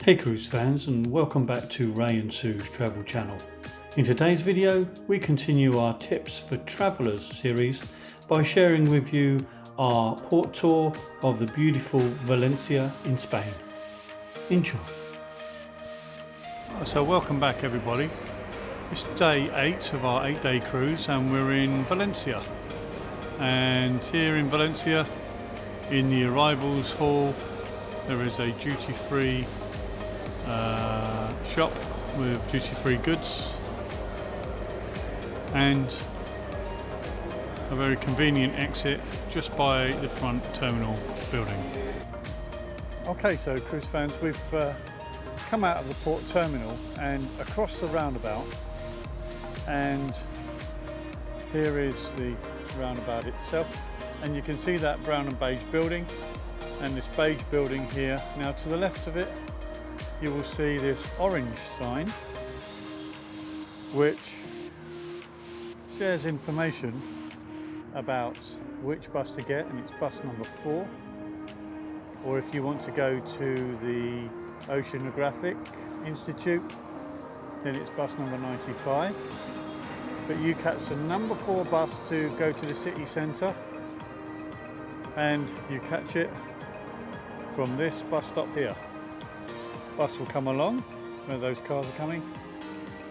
Hey cruise fans, and welcome back to Ray and Sue's travel channel. In today's video we continue our tips for travellers series by sharing with you our port tour of the beautiful Valencia in Spain. Enjoy. So welcome back everybody. It's day 8 of our 8-day cruise and we're in Valencia. And here in Valencia, in the arrivals hall, there is a duty-free shop with duty-free goods and a very convenient exit just by the front terminal building. Okay, so cruise fans, we've come out of the port terminal and across the roundabout, and here is the roundabout itself, and you can see that brown and beige building and this beige building here. Now to the left of it you will see this orange sign which shares information about which bus to get, and it's bus number 4. Or if you want to go to the Oceanographic Institute, then it's bus number 95. But you catch the number 4 bus to go to the city centre, and you catch it from this bus stop here. Bus will come along where those cars are coming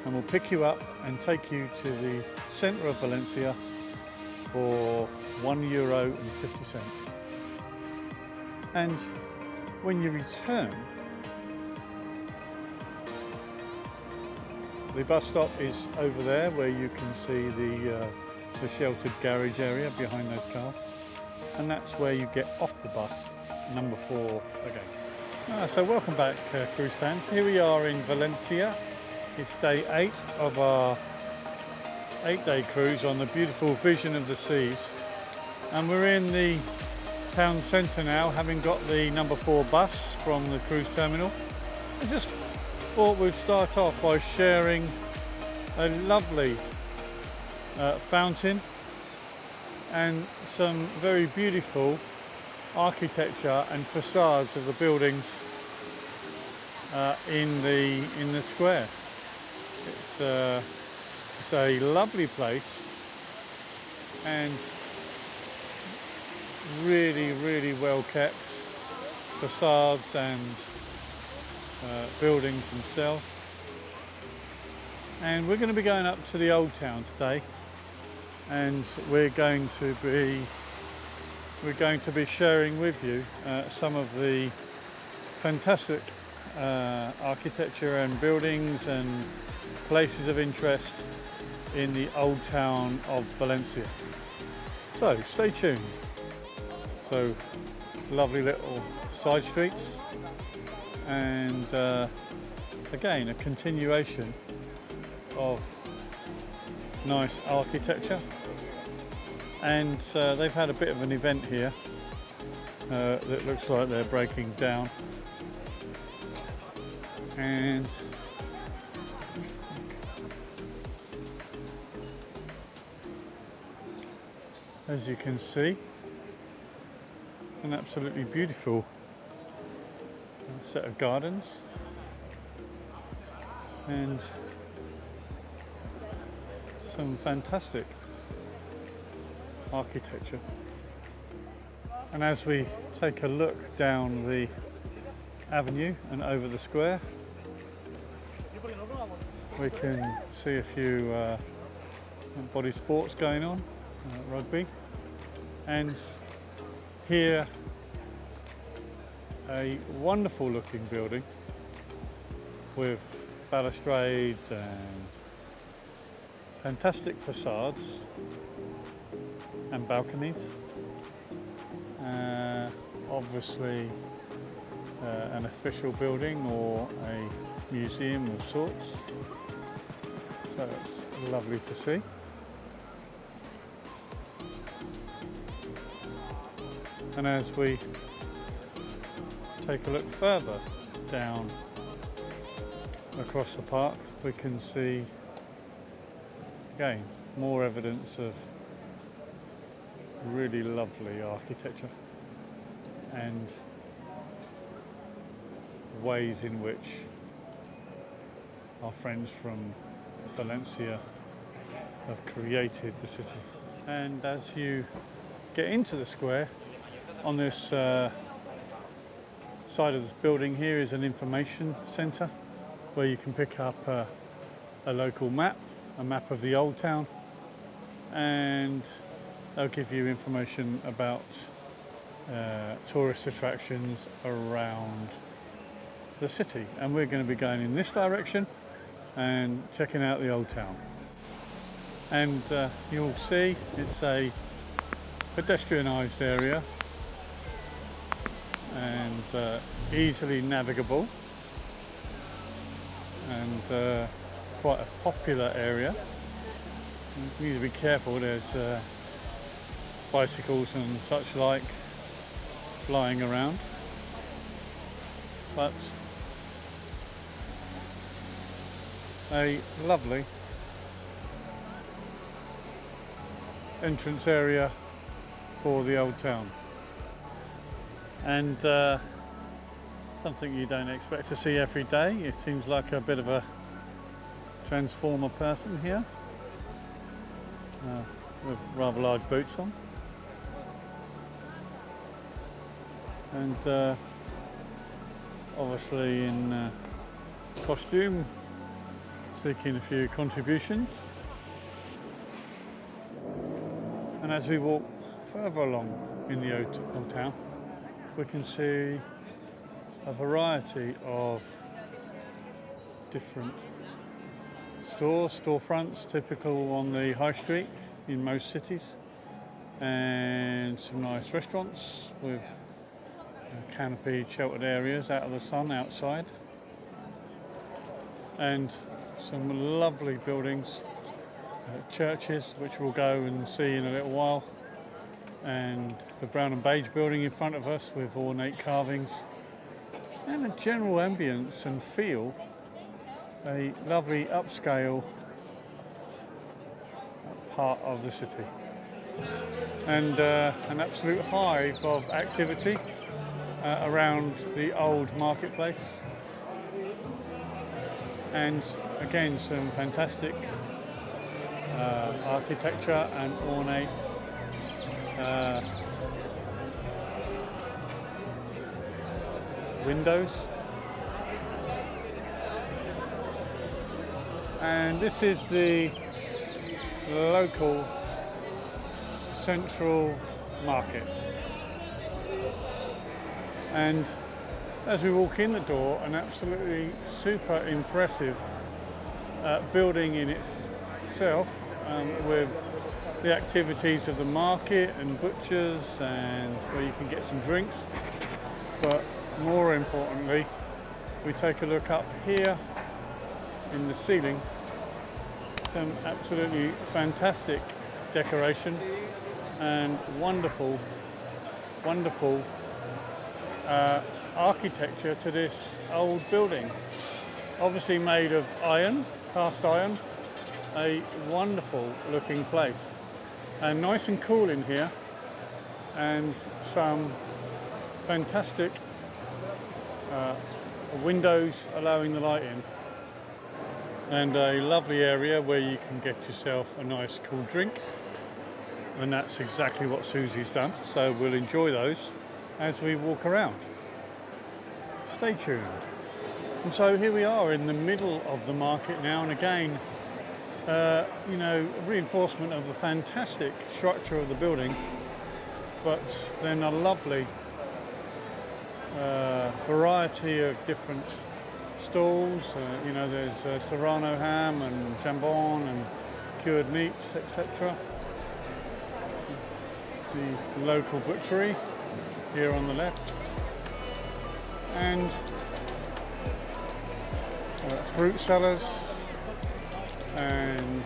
and will pick you up and take you to the centre of Valencia for €1.50. And when you return, the bus stop is over there where you can see the sheltered garage area behind those cars, and that's where you get off the bus number 4 again. So welcome back cruise fans. Here we are in Valencia. It's day 8 of our 8-day cruise on the beautiful Vision of the Seas, and we're in the town centre now, having got the number 4 bus from the cruise terminal. I just thought we'd start off by sharing a lovely fountain and some very beautiful architecture and facades of the buildings in the square. It's a lovely place and really well kept facades and buildings themselves. And we're going to be going up to the old town today, and we're going to be sharing with you some of the fantastic architecture and buildings and places of interest in the old town of Valencia. So stay tuned. So lovely little side streets, and again a continuation of nice architecture. And they've had a bit of an event here that looks like they're breaking down, and as you can see, an absolutely beautiful set of gardens and some fantastic architecture. And as we take a look down the avenue and over the square, we can see a few body sports going on, rugby, and here a wonderful looking building with balustrades and fantastic facades and balconies. Obviously an official building or a museum of sorts, so it's lovely to see. And as we take a look further down across the park, we can see again more evidence of really lovely architecture and ways in which our friends from Valencia have created the city. And as you get into the square, on this side of this building here is an information centre where you can pick up a local map, a map of the old town, and they'll give you information about tourist attractions around the city. And we're going to be going in this direction and checking out the old town. And you'll see it's a pedestrianised area and easily navigable, and quite a popular area. You need to be careful, there's bicycles and such like flying around, but a lovely entrance area for the old town, and something you don't expect to see every day. It seems like a bit of a transformer person here with rather large boots on, and obviously in costume, seeking a few contributions. And as we walk further along in the old town, we can see a variety of different storefronts, typical on the high street in most cities, and some nice restaurants with canopied sheltered areas out of the sun outside, and some lovely buildings, churches, which we'll go and see in a little while, and the brown and beige building in front of us with ornate carvings, and a general ambience and feel, a lovely upscale part of the city, and an absolute hive of activity around the old marketplace, and again some fantastic architecture and ornate windows. And this is the local central market, and as we walk in the door, an absolutely super impressive building in itself, with the activities of the market and butchers, and where you can get some drinks. But more importantly, we take a look up here in the ceiling, some absolutely fantastic decoration and wonderful architecture to this old building, obviously made of iron, cast iron. A wonderful looking place, and nice and cool in here, and some fantastic windows allowing the light in, and a lovely area where you can get yourself a nice cool drink, and that's exactly what Susie's done, so we'll enjoy those as we walk around. Stay tuned. And so here we are in the middle of the market now, and again, you know, reinforcement of the fantastic structure of the building, but then a lovely variety of different stalls. You know, there's serrano ham and jambon and cured meats, etc. The local butchery here on the left, and fruit sellers and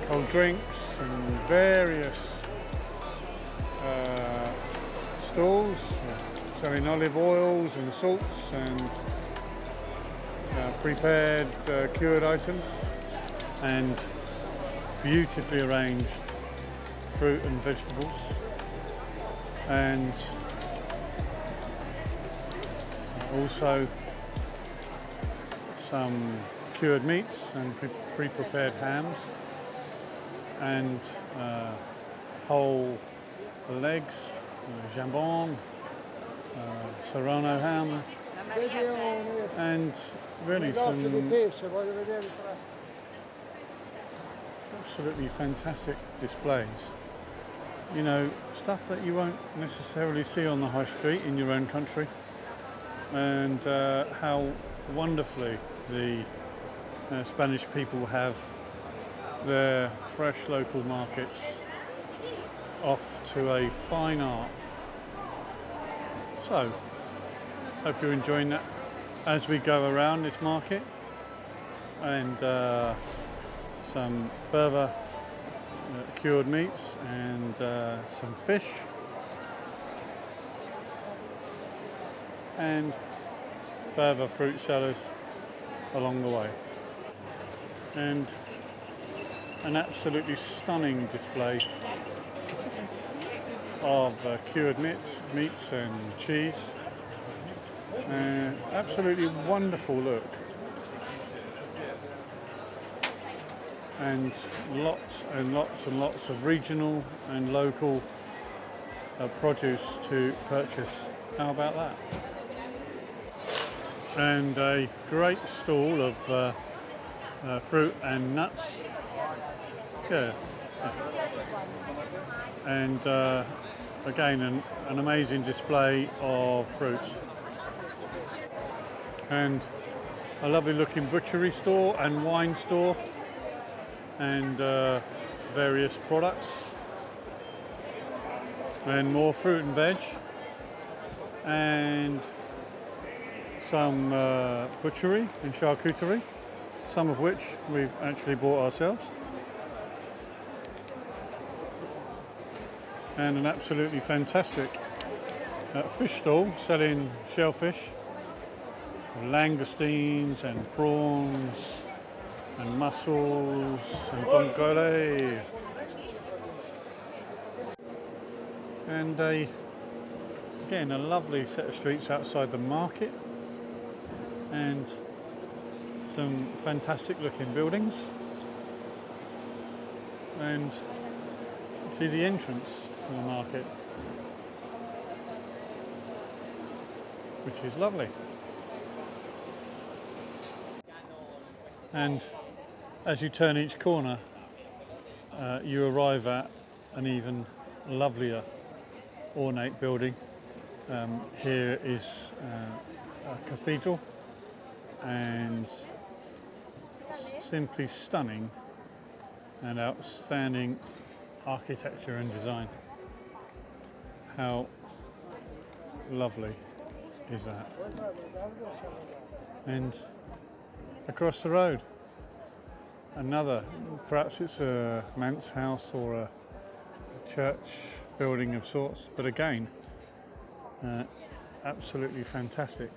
cold drinks and various stalls selling olive oils and salts and prepared cured items, and beautifully arranged fruit and vegetables, and Also some cured meats and pre-prepared hams, and whole legs, jambon, serrano ham, and really some absolutely fantastic displays. You know, stuff that you won't necessarily see on the high street in your own country, and how wonderfully the Spanish people have their fresh local markets off to a fine art. So, hope you're enjoying that as we go around this market, and some further cured meats and some fish, and further fruit sellers along the way, and an absolutely stunning display of cured meats and cheese. Absolutely wonderful look, and lots and lots and lots of regional and local produce to purchase. How about that? And a great stall of fruit and nuts. Yeah. And again, an amazing display of fruits. And a lovely looking butchery store and wine store, and various products, and more fruit and veg, and some butchery and charcuterie, some of which we've actually bought ourselves, and an absolutely fantastic fish stall selling shellfish, langoustines and prawns and mussels and vongole, and again a lovely set of streets outside the market, and some fantastic looking buildings, and see the entrance to the market, which is lovely. And as you turn each corner, you arrive at an even lovelier ornate building. Here is a cathedral, and simply stunning and outstanding architecture and design. How lovely is that? And across the road, another, perhaps it's a manse house or a church building of sorts, but again, absolutely fantastic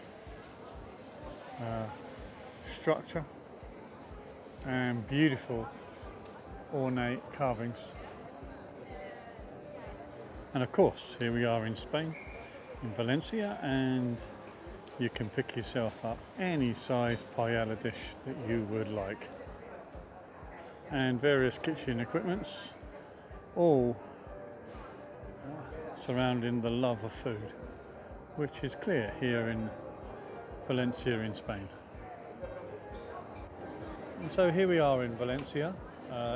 structure and beautiful ornate carvings. And of course, here we are in Spain, in Valencia, and you can pick yourself up any size paella dish that you would like, and various kitchen equipments, all surrounding the love of food, which is clear here in Valencia in Spain. And so here we are in Valencia,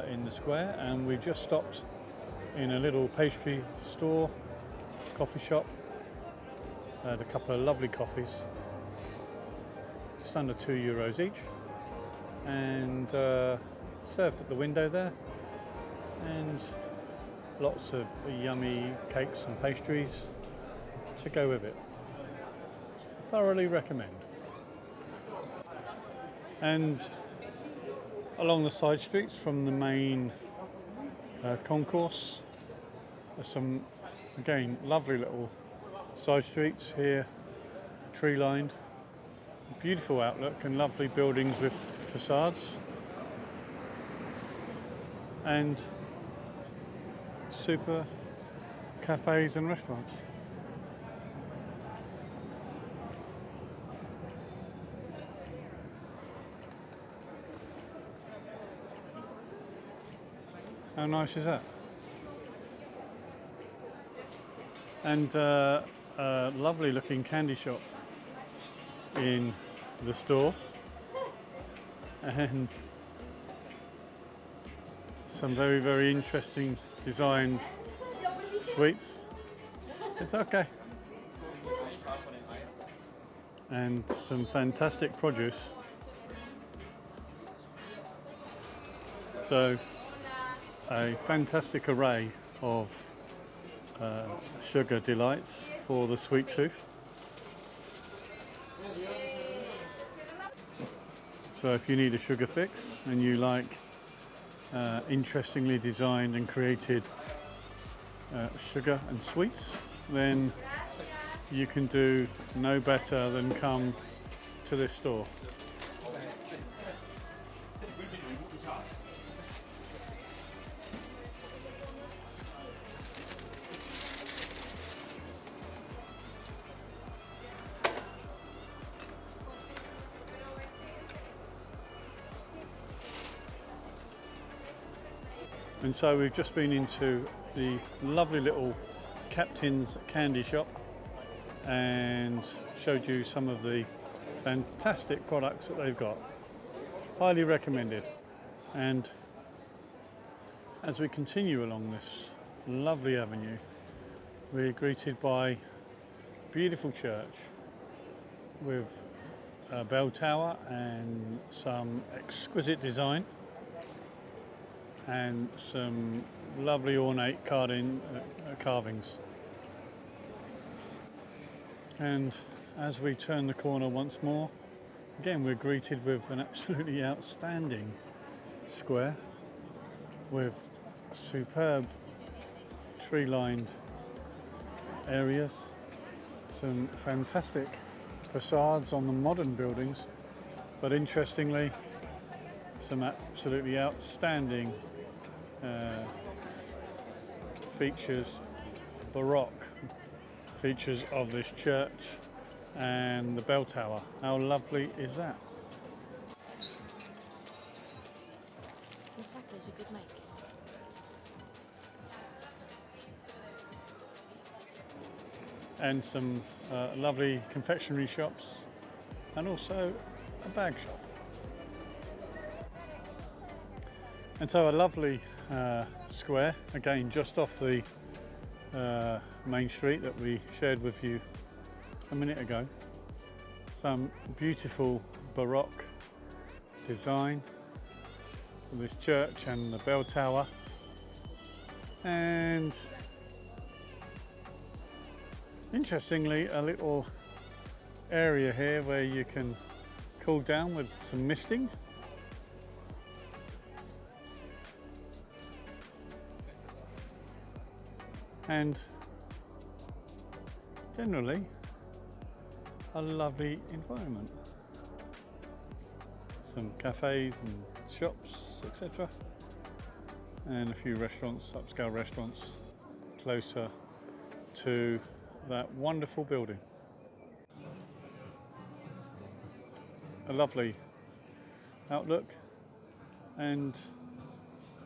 in the square, and we just stopped in a little pastry store, coffee shop. Had a couple of lovely coffees, just under €2 each, and served at the window there, and lots of yummy cakes and pastries to go with it. Thoroughly recommend. And along the side streets from the main concourse, there's some, again, lovely little side streets here, tree lined, beautiful outlook and lovely buildings with facades, and super cafes and restaurants. How nice is that? And a lovely looking candy shop in the store, and some very, very interesting designed sweets. It's okay. And some fantastic produce. So a fantastic array of sugar delights for the sweet tooth. So if you need a sugar fix and you like interestingly designed and created sugar and sweets, then you can do no better than come to this store. And so we've just been into the lovely little Captain's candy shop and showed you some of the fantastic products that they've got. Highly recommended. And as we continue along this lovely avenue, we're greeted by a beautiful church with a bell tower and some exquisite design and some lovely ornate carvings. And as we turn the corner once more, again we're greeted with an absolutely outstanding square with superb tree-lined areas, some fantastic facades on the modern buildings, but interestingly some absolutely outstanding features, Baroque features of this church and the bell tower. How lovely is that? This is a good make. And some lovely confectionery shops and also a bag shop. And so a lovely square, again just off the main street that we shared with you a minute ago. Some beautiful Baroque design for this church and the bell tower, and interestingly a little area here where you can cool down with some misting. And generally a lovely environment. Some cafes and shops, etc. And a few restaurants, upscale restaurants, closer to that wonderful building. A lovely outlook and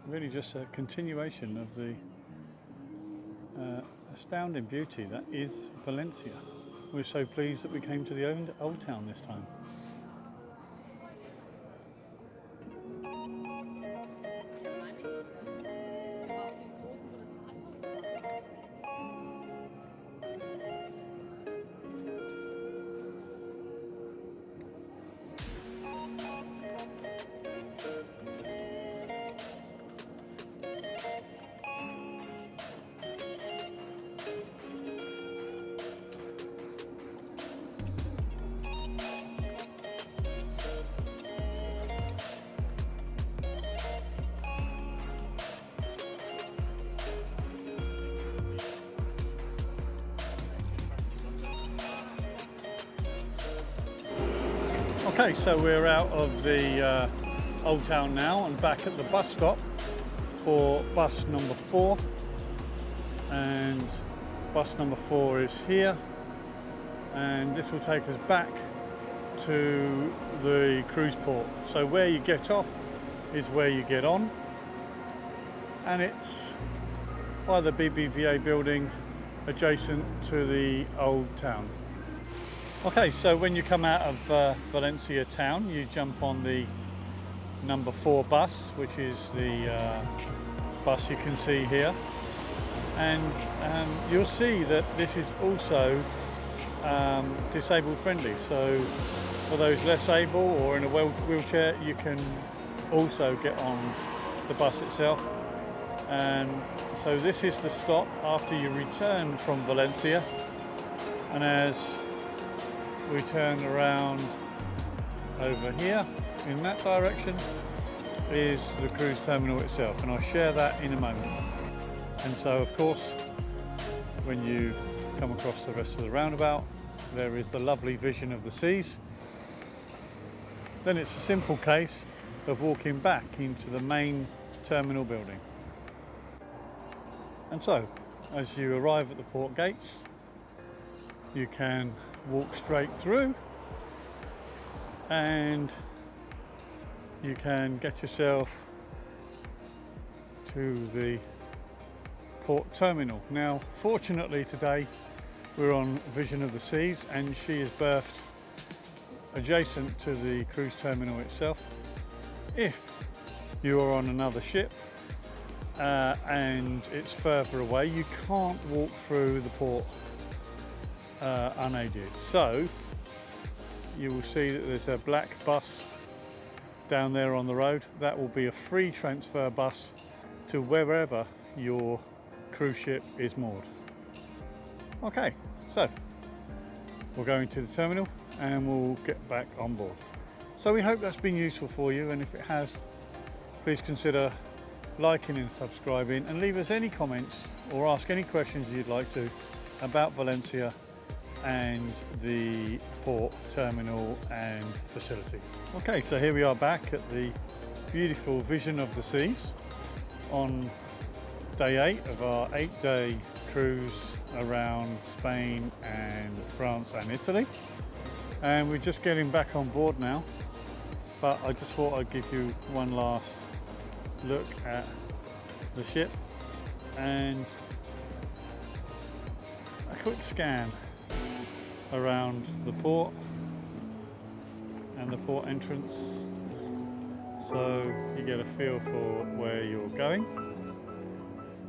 really just a continuation of the astounding beauty that is Valencia. We're so pleased that we came to the old town this time. Okay, so we're out of the old town now and back at the bus stop for bus number 4, and bus number 4 is here, and this will take us back to the cruise port. So where you get off is where you get on, and it's by the BBVA building adjacent to the old town. Okay, so when you come out of Valencia town, you jump on the number 4 bus, which is the bus you can see here, and you'll see that this is also disabled friendly, so for those less able or in a wheelchair, you can also get on the bus itself. And so this is the stop after you return from Valencia, and as we turn around over here in that direction is the cruise terminal itself, and I'll share that in a moment. And so of course when you come across the rest of the roundabout, there is the lovely vision of the seas. Then it's a simple case of walking back into the main terminal building. And so as you arrive at the port gates, you can walk straight through and you can get yourself to the port terminal. Now fortunately today we're on Vision of the Seas, and she is berthed adjacent to the cruise terminal itself. If you are on another ship and it's further away, you can't walk through the port unaided. So you will see that there's a black bus down there on the road. That will be a free transfer bus to wherever your cruise ship is moored. Okay, so we're going to the terminal and we'll get back on board. So we hope that's been useful for you, and if it has, please consider liking and subscribing, and leave us any comments or ask any questions you'd like to about Valencia and the port terminal and facilities. Okay, so here we are back at the beautiful Vision of the Seas on day 8 of our 8-day cruise around Spain and France and Italy, and we're just getting back on board now, but I just thought I'd give you one last look at the ship and a quick scan around the port and the port entrance, so you get a feel for where you're going.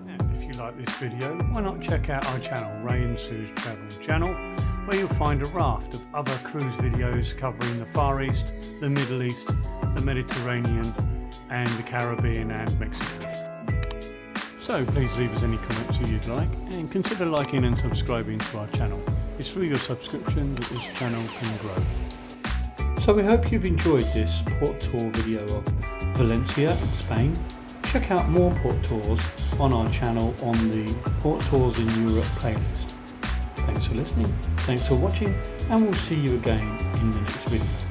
And if you like this video, why not check out our channel, Ray and Sue's Travel Channel, where you'll find a raft of other cruise videos covering the Far East, the Middle East, the Mediterranean and the Caribbean and Mexico. So please leave us any comments you'd like, and consider liking and subscribing to our channel. It's through your subscription that this channel can grow. So we hope you've enjoyed this port tour video of Valencia and Spain. Check out more port tours on our channel on the Port Tours in Europe playlist. Thanks for listening, thanks for watching, and we'll see you again in the next video.